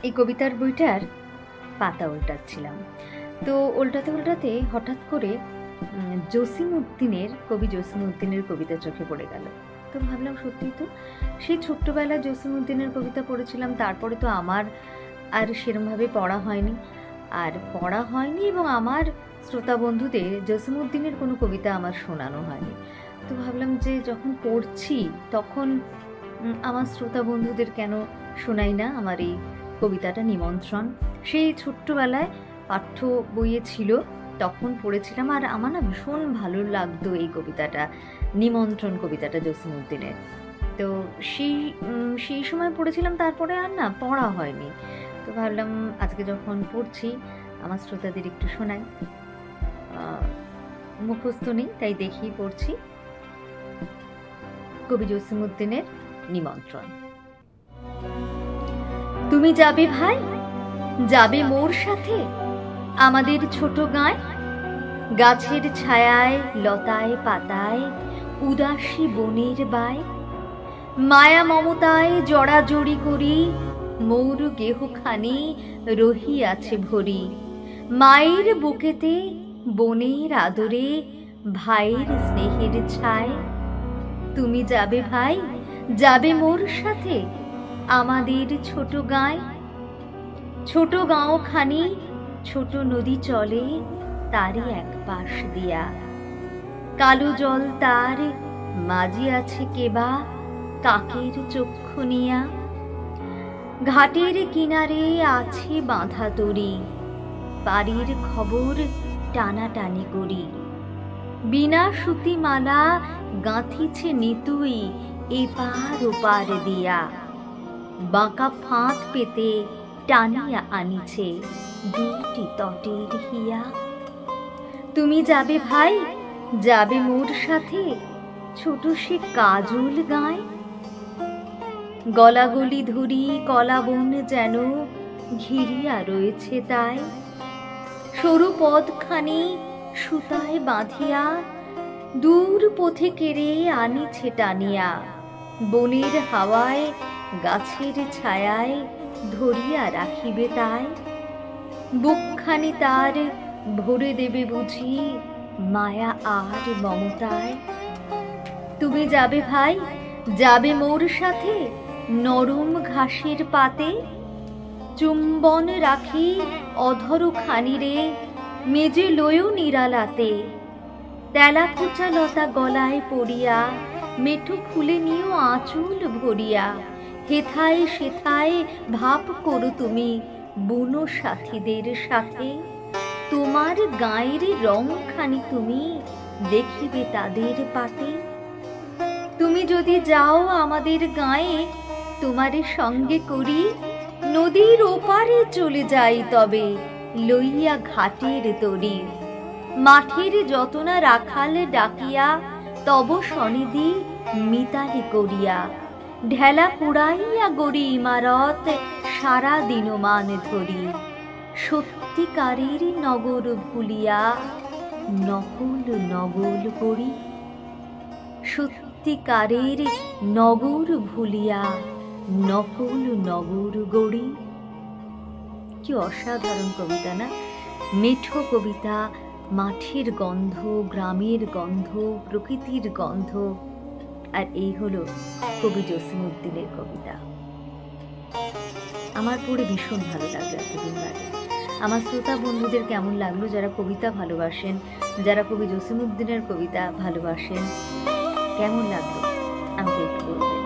এই কবিতার বইটার পাতা উল্টাচ্ছিলাম। তো উল্টাতে উল্টাতে হঠাৎ করে কবি জসিমউদ্দিনের কবিতা চোখে পড়ে গেল। তো ভাবলাম সত্যিই তো সেই ছোট্টবেলায় জসিমউদ্দিনের কবিতা পড়েছিলাম, তারপরে তো আমার আর সেরমভাবে পড়া হয়নি এবং আমার শ্রোতা বন্ধুদের জসিমউদ্দিনের কোনো কবিতা আমার শোনানো হয়নি। তো ভাবলাম যে যখন পড়ছি তখন আমার শ্রোতা বন্ধুদের কেন শোনাই না আমার এই কবিতাটা নিমন্ত্রণ। সেই ছোট্টবেলায় পাঠ্য বইয়ে ছিল, তখন পড়েছিলাম, আর আমার না ভীষণ ভালো লাগতো এই কবিতাটা, নিমন্ত্রণ কবিতাটা জসিমউদ্দিনের। তো সেই সময় পড়েছিলাম, তারপরে আর না পড়া হয়নি। তো ভাবলাম আজকে যখন পড়ছি আমার শ্রোতাদের একটু শোনাই। মুখস্থ নেই, তাই দেখেই পড়ছি। কবি জসিমউদ্দিনের নিমন্ত্রণ। তুমি যাবে ভাই, যাবে মোর সাথে আমাদের ছোট গাঁয়, গাছের ছায়ায় লতায় পাতায় উদাসী বনের বায়, মায়া মমতায় জড়াজড়ি করি মোর গেহখানি রহিয়াছে ভরি, মায়ের বুকেতে বনের আদরে ভাইয়ের স্নেহের ছায়। তুমি যাবে ভাই, যাবে মোর সাথে আমাদের ছোট গাঁয়, ছোট গাঁওখানি ছোট নদী চলে তারই এক পাশ দিয়া, কালো জল তার মাঝি আছে কেবা কাকের চক্ষু নিয়া, ঘাটের কিনারে আছে বাঁধা তরি, বাড়ির খবর টানাটানি করি, বিনা সুতিমালা গাঁথিছে নিতুই এপার ওপার দিয়া, বাঁকা ফাঁদ পেতে টানিয়া আনিছে দুটি তটের হিয়া। তুমি যাবে ভাই, যাবে মোর সাথে ছোট সে কাজল গায়, গলাগলি ধরি কলাবন যেন ঘিরিয়া রয়েছে তাই, সরু পদখানি সুতায় বাঁধিয়া দূর পথে কেড়ে আনিছে টানিয়া, বনের হাওয়ায় গাছের ছায়ায় ধরিয়া রাখিবে তাই, বুকখানি তার ভরে দেবে বুঝি মায়া আর মমতায়। তুমি যাবে ভাই, যাবে মোর সাথে নরম ঘাসের পাতে, চুম্বন রাখি অধর খানিরে মেজে লয়ও নিরালাতে, তেলাকুচা লতা গলায় পড়িয়া মেঠু ফুলে নিও আঁচল ভরিয়া, হেথায় সেথায় ভাব করো তুমি বুনো সাথীদের সাথে, তোমার গায়ের রংখানি তুমি দেখিবে তাদের পাতে। তুমি যদি যাও আমাদের গায়ে তোমারে সঙ্গে করি, নদীর ওপারে চলে যাই তবে লইয়া ঘাটের তরি, মাঠের যতনা রাখাল ডাকিয়া তব সনিধি মিতালি করিয়া, ঢেলা পুড়াইয়া গড়ি ইমারত সারা দিনমান ধরি, সত্যিকারের নগর ভুলিয়া নকল নগর করি, সত্যিকারের নগর ভুলিয়া নকল নগর গড়ি। কি অসাধারণ কবিতা না! মেঠো কবিতা, মাঠের গন্ধ, গ্রামের গন্ধ, প্রকৃতির গন্ধ। আর এই হলো কবি জসিমউদ্দিনের কবিতা। আমার পড়ে ভীষণ ভালো লাগলো এতদিন বাদে। আমার শ্রোতা বন্ধুদের কেমন লাগলো, যারা কবিতা ভালোবাসেন, যারা কবি জসিমউদ্দিনের কবিতা ভালোবাসেন, কেমন লাগলো আমাকে একটু বলবেন।